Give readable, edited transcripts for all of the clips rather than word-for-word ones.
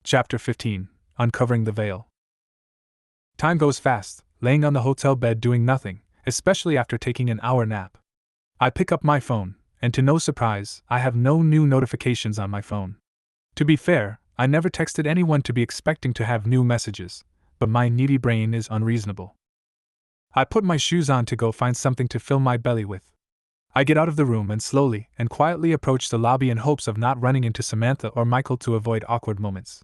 Chapter 15. Uncovering the Veil. Time goes fast, laying on the hotel bed doing nothing, especially after taking an hour nap. I pick up my phone, and to no surprise, I have no new notifications on my phone. To be fair, I never texted anyone to be expecting to have new messages, but my needy brain is unreasonable. I put my shoes on to go find something to fill my belly with. I get out of the room and slowly and quietly approach the lobby in hopes of not running into Samantha or Michael to avoid awkward moments.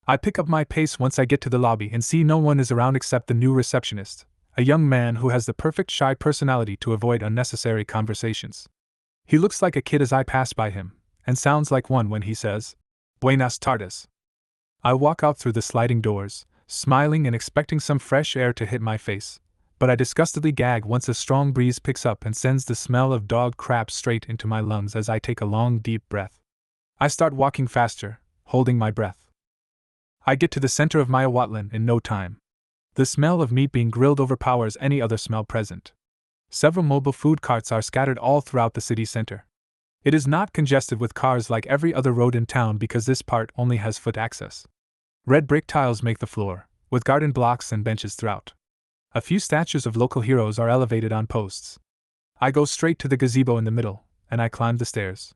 I pick up my pace once I get to the lobby and see no one is around except the new receptionist, a young man who has the perfect shy personality to avoid unnecessary conversations. He looks like a kid as I pass by him, and sounds like one when he says, "Buenas tardes." I walk out through the sliding doors, smiling and expecting some fresh air to hit my face, but I disgustedly gag once a strong breeze picks up and sends the smell of dog crap straight into my lungs as I take a long deep breath. I start walking faster, holding my breath. I get to the center of Mayawatlan in no time. The smell of meat being grilled overpowers any other smell present. Several mobile food carts are scattered all throughout the city center. It is not congested with cars like every other road in town because this part only has foot access. Red brick tiles make the floor, with garden blocks and benches throughout. A few statues of local heroes are elevated on posts. I go straight to the gazebo in the middle, and I climb the stairs.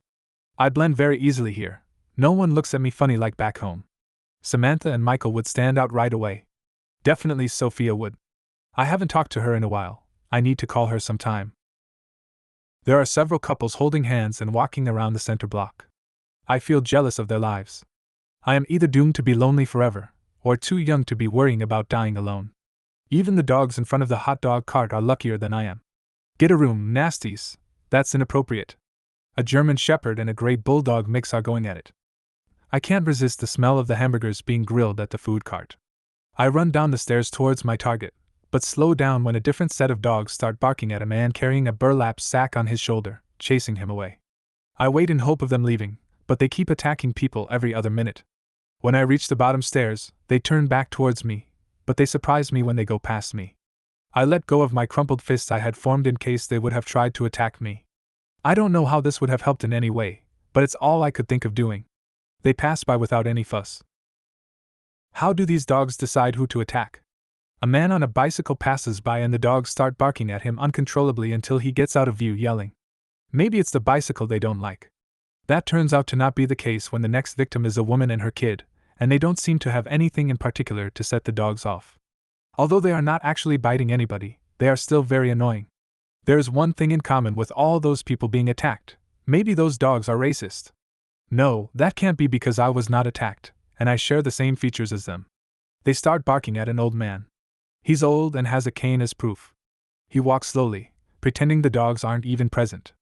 I blend very easily here. No one looks at me funny like back home. Samantha and Michael would stand out right away. Definitely Sophia would. I haven't talked to her in a while. I need to call her sometime. There are several couples holding hands and walking around the center block. I feel jealous of their lives. I am either doomed to be lonely forever, or too young to be worrying about dying alone. Even the dogs in front of the hot dog cart are luckier than I am. Get a room, nasties. That's inappropriate. A German Shepherd and a Grey Bulldog mix are going at it. I can't resist the smell of the hamburgers being grilled at the food cart. I run down the stairs towards my target, but slow down when a different set of dogs start barking at a man carrying a burlap sack on his shoulder, chasing him away. I wait in hope of them leaving, but they keep attacking people every other minute. When I reach the bottom stairs, they turn back towards me, but they surprise me when they go past me. I let go of my crumpled fists I had formed in case they would have tried to attack me. I don't know how this would have helped in any way, but it's all I could think of doing. They pass by without any fuss. How do these dogs decide who to attack? A man on a bicycle passes by and the dogs start barking at him uncontrollably until he gets out of view yelling. Maybe it's the bicycle they don't like. That turns out to not be the case when the next victim is a woman and her kid, and they don't seem to have anything in particular to set the dogs off. Although they are not actually biting anybody, they are still very annoying. There is one thing in common with all those people being attacked. Maybe those dogs are racist. No, that can't be because I was not attacked, and I share the same features as them. They start barking at an old man. He's old and has a cane as proof. He walks slowly, pretending the dogs aren't even present.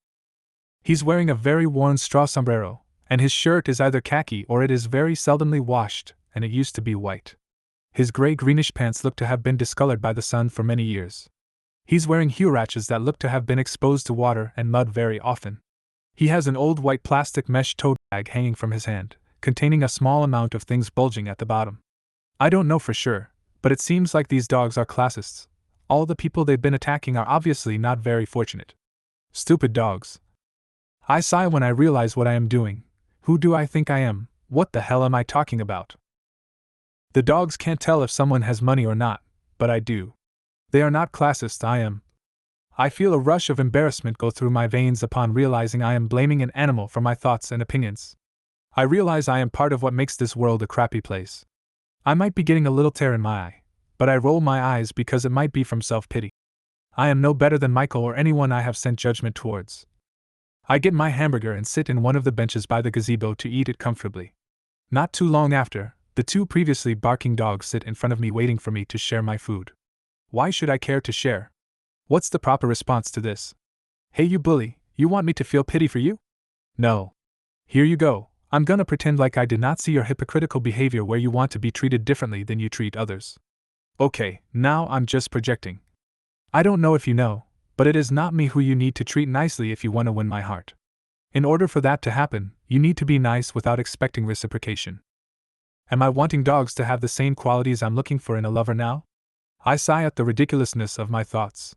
He's wearing a very worn straw sombrero, and his shirt is either khaki or it is very seldomly washed, and it used to be white. His gray-greenish pants look to have been discolored by the sun for many years. He's wearing huaraches that look to have been exposed to water and mud very often. He has an old white plastic mesh tote bag hanging from his hand, containing a small amount of things bulging at the bottom. I don't know for sure, but it seems like these dogs are classists. All the people they've been attacking are obviously not very fortunate. Stupid dogs. I sigh when I realize what I am doing. Who do I think I am? What the hell am I talking about? The dogs can't tell if someone has money or not, but I do. They are not classist, I am. I feel a rush of embarrassment go through my veins upon realizing I am blaming an animal for my thoughts and opinions. I realize I am part of what makes this world a crappy place. I might be getting a little tear in my eye, but I roll my eyes because it might be from self-pity. I am no better than Michael or anyone I have sent judgment towards. I get my hamburger and sit in one of the benches by the gazebo to eat it comfortably. Not too long after, the two previously barking dogs sit in front of me waiting for me to share my food. Why should I care to share? What's the proper response to this? Hey you bully, you want me to feel pity for you? No. Here you go, I'm gonna pretend like I did not see your hypocritical behavior where you want to be treated differently than you treat others. Okay, now I'm just projecting. I don't know if you know, but it is not me who you need to treat nicely if you want to win my heart. In order for that to happen, you need to be nice without expecting reciprocation. Am I wanting dogs to have the same qualities I'm looking for in a lover now? I sigh at the ridiculousness of my thoughts.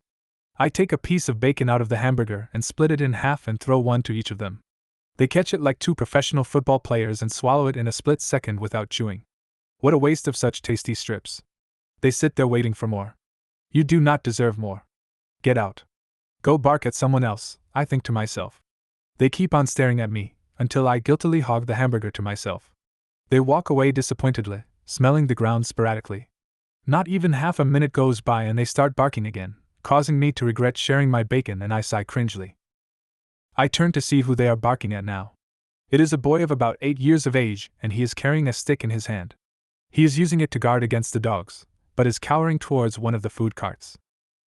I take a piece of bacon out of the hamburger and split it in half and throw one to each of them. They catch it like two professional football players and swallow it in a split second without chewing. What a waste of such tasty strips. They sit there waiting for more. You do not deserve more. Get out. Go bark at someone else, I think to myself. They keep on staring at me, until I guiltily hog the hamburger to myself. They walk away disappointedly, smelling the ground sporadically. Not even half a minute goes by and they start barking again, causing me to regret sharing my bacon, and I sigh cringely. I turn to see who they are barking at now. It is a boy of about 8 years of age, and he is carrying a stick in his hand. He is using it to guard against the dogs, but is cowering towards one of the food carts.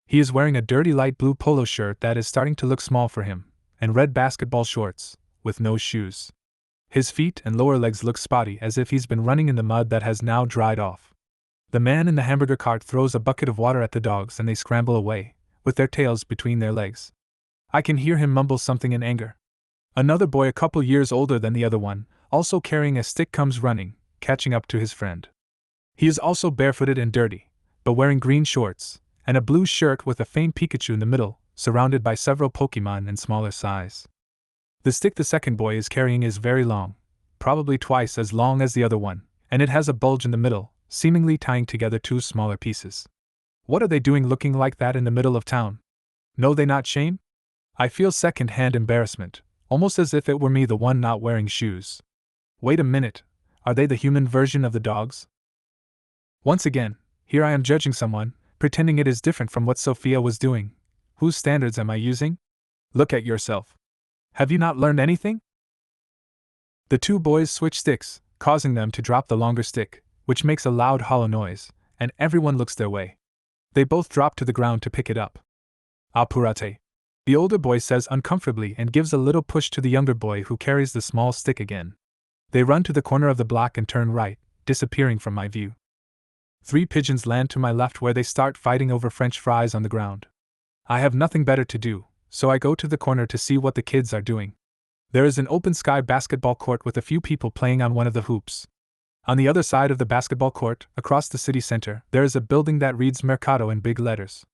He is wearing a dirty light blue polo shirt that is starting to look small for him, and red basketball shorts, with no shoes. His feet and lower legs look spotty, as if he's been running in the mud that has now dried off. The man in the hamburger cart throws a bucket of water at the dogs and they scramble away, with their tails between their legs. I can hear him mumble something in anger. Another boy a couple years older than the other one, also carrying a stick, comes running, catching up to his friend. He is also barefooted and dirty, but wearing green shorts, and a blue shirt with a faint Pikachu in the middle, surrounded by several Pokemon in smaller size. The stick the second boy is carrying is very long, probably twice as long as the other one, and it has a bulge in the middle, seemingly tying together two smaller pieces. What are they doing looking like that in the middle of town? Know they not shame? I feel second-hand embarrassment, almost as if it were me the one not wearing shoes. Wait a minute, are they the human version of the dogs? Once again, here I am judging someone, pretending it is different from what Sophia was doing. Whose standards am I using? Look at yourself. Have you not learned anything? The two boys switch sticks, causing them to drop the longer stick, which makes a loud hollow noise, and everyone looks their way. They both drop to the ground to pick it up. Apurate. The older boy says uncomfortably and gives a little push to the younger boy, who carries the small stick again. They run to the corner of the block and turn right, disappearing from my view. 3 pigeons land to my left, where they start fighting over French fries on the ground. I have nothing better to do, so I go to the corner to see what the kids are doing. There is an open sky basketball court with a few people playing on one of the hoops. On the other side of the basketball court, across the city center, there is a building that reads Mercado in big letters.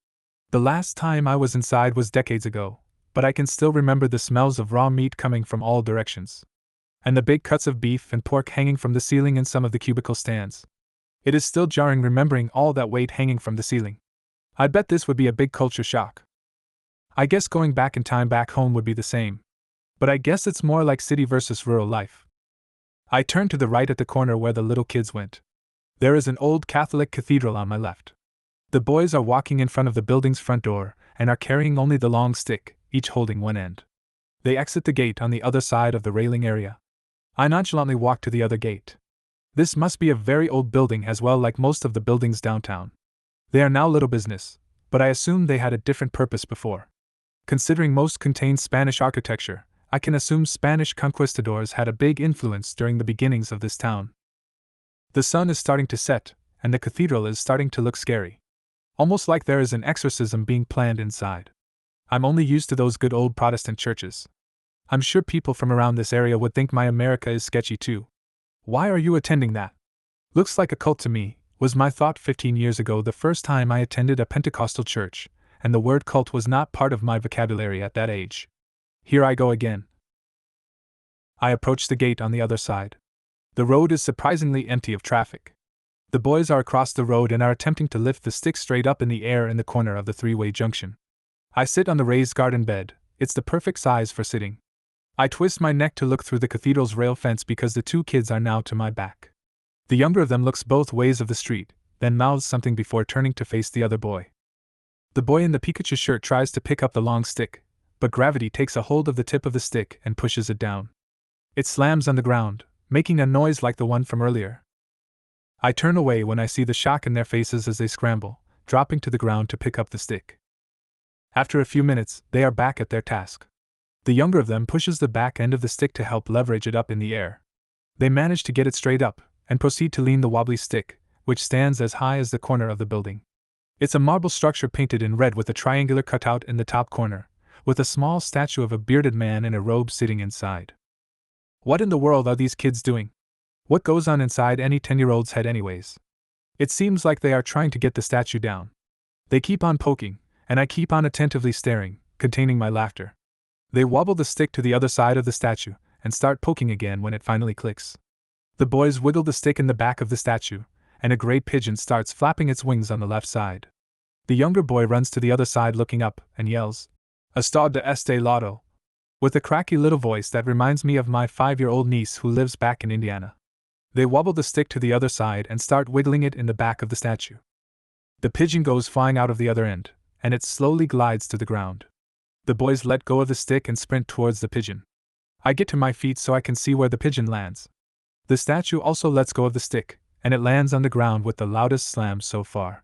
The last time I was inside was decades ago, but I can still remember the smells of raw meat coming from all directions, and the big cuts of beef and pork hanging from the ceiling in some of the cubicle stands. It is still jarring remembering all that weight hanging from the ceiling. I'd bet this would be a big culture shock. I guess going back in time back home would be the same. But I guess it's more like city versus rural life. I turn to the right at the corner where the little kids went. There is an old Catholic cathedral on my left. The boys are walking in front of the building's front door and are carrying only the long stick, each holding one end. They exit the gate on the other side of the railing area. I nonchalantly walk to the other gate. This must be a very old building, as well, like most of the buildings downtown. They are now little business, but I assume they had a different purpose before. Considering most contain Spanish architecture, I can assume Spanish conquistadors had a big influence during the beginnings of this town. The sun is starting to set, and the cathedral is starting to look scary. Almost like there is an exorcism being planned inside. I'm only used to those good old Protestant churches. I'm sure people from around this area would think my America is sketchy too. Why are you attending that? Looks like a cult to me, was my thought 15 years ago, the first time I attended a Pentecostal church, and the word cult was not part of my vocabulary at that age. Here I go again. I approach the gate on the other side. The road is surprisingly empty of traffic. The boys are across the road and are attempting to lift the stick straight up in the air in the corner of the three-way junction. I sit on the raised garden bed. It's the perfect size for sitting. I twist my neck to look through the cathedral's rail fence because the two kids are now to my back. The younger of them looks both ways of the street, then mouths something before turning to face the other boy. The boy in the Pikachu shirt tries to pick up the long stick, but gravity takes a hold of the tip of the stick and pushes it down. It slams on the ground, making a noise like the one from earlier. I turn away when I see the shock in their faces as they scramble, dropping to the ground to pick up the stick. After a few minutes, they are back at their task. The younger of them pushes the back end of the stick to help leverage it up in the air. They manage to get it straight up, and proceed to lean the wobbly stick, which stands as high as the corner of the building. It's a marble structure painted in red with a triangular cutout in the top corner, with a small statue of a bearded man in a robe sitting inside. What in the world are these kids doing? What goes on inside any 10-year-old's head anyways? It seems like they are trying to get the statue down. They keep on poking, and I keep on attentively staring, containing my laughter. They wobble the stick to the other side of the statue, and start poking again when it finally clicks. The boys wiggle the stick in the back of the statue, and a gray pigeon starts flapping its wings on the left side. The younger boy runs to the other side looking up and yells, "Estado de este lado," with a cracky little voice that reminds me of my 5-year-old niece who lives back in Indiana. They wobble the stick to the other side and start wiggling it in the back of the statue. The pigeon goes flying out of the other end, and it slowly glides to the ground. The boys let go of the stick and sprint towards the pigeon. I get to my feet so I can see where the pigeon lands. The statue also lets go of the stick, and it lands on the ground with the loudest slam so far.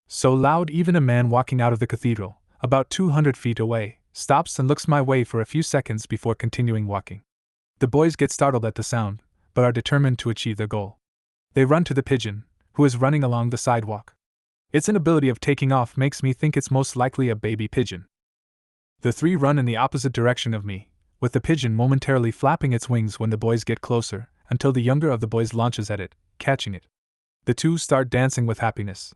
So loud even a man walking out of the cathedral, about 200 feet away, stops and looks my way for a few seconds before continuing walking. The boys get startled at the sound, but are determined to achieve their goal. They run to the pigeon, who is running along the sidewalk. Its inability of taking off makes me think it's most likely a baby pigeon. The three run in the opposite direction of me, with the pigeon momentarily flapping its wings when the boys get closer, until the younger of the boys launches at it, catching it. The two start dancing with happiness.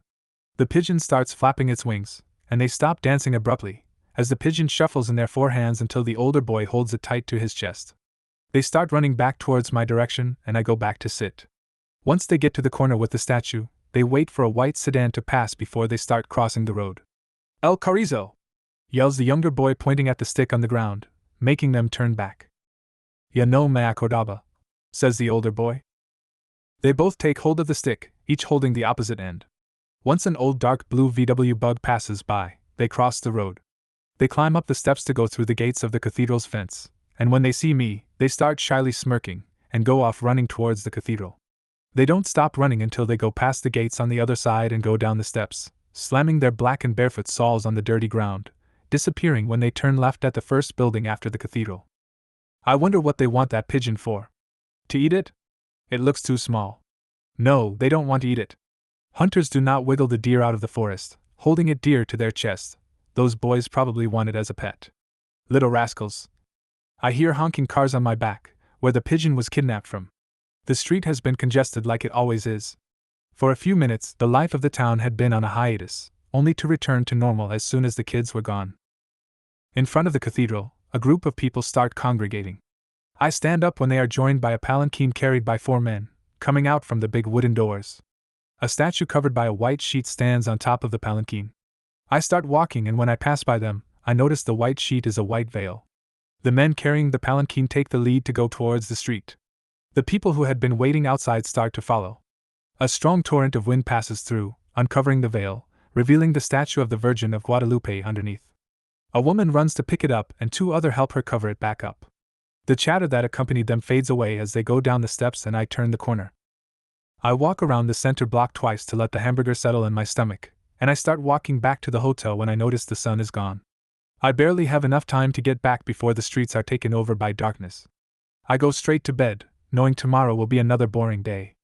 The pigeon starts flapping its wings, and they stop dancing abruptly, as the pigeon shuffles in their forehands until the older boy holds it tight to his chest. They start running back towards my direction, and I go back to sit. Once they get to the corner with the statue, they wait for a white sedan to pass before they start crossing the road. "El Carrizo!" yells the younger boy, pointing at the stick on the ground, making them turn back. "Ya no me acordaba," says the older boy. They both take hold of the stick, each holding the opposite end. Once an old dark blue VW Bug passes by, they cross the road. They climb up the steps to go through the gates of the cathedral's fence, and when they see me, they start shyly smirking, and go off running towards the cathedral. They don't stop running until they go past the gates on the other side and go down the steps, slamming their black and barefoot soles on the dirty ground, disappearing when they turn left at the first building after the cathedral. I wonder what they want that pigeon for. To eat it? It looks too small. No, they don't want to eat it. Hunters do not wiggle the deer out of the forest, holding it dear to their chest. Those boys probably want it as a pet. Little rascals. I hear honking cars on my back, where the pigeon was kidnapped from. The street has been congested like it always is. For a few minutes, the life of the town had been on a hiatus, only to return to normal as soon as the kids were gone. In front of the cathedral, a group of people start congregating. I stand up when they are joined by a palanquin carried by 4 men, coming out from the big wooden doors. A statue covered by a white sheet stands on top of the palanquin. I start walking, and when I pass by them, I notice the white sheet is a white veil. The men carrying the palanquin take the lead to go towards the street. The people who had been waiting outside start to follow. A strong torrent of wind passes through, uncovering the veil, revealing the statue of the Virgin of Guadalupe underneath. A woman runs to pick it up, and 2 others help her cover it back up. The chatter that accompanied them fades away as they go down the steps and I turn the corner. I walk around the center block twice to let the hamburger settle in my stomach, and I start walking back to the hotel when I notice the sun is gone. I barely have enough time to get back before the streets are taken over by darkness. I go straight to bed, knowing tomorrow will be another boring day.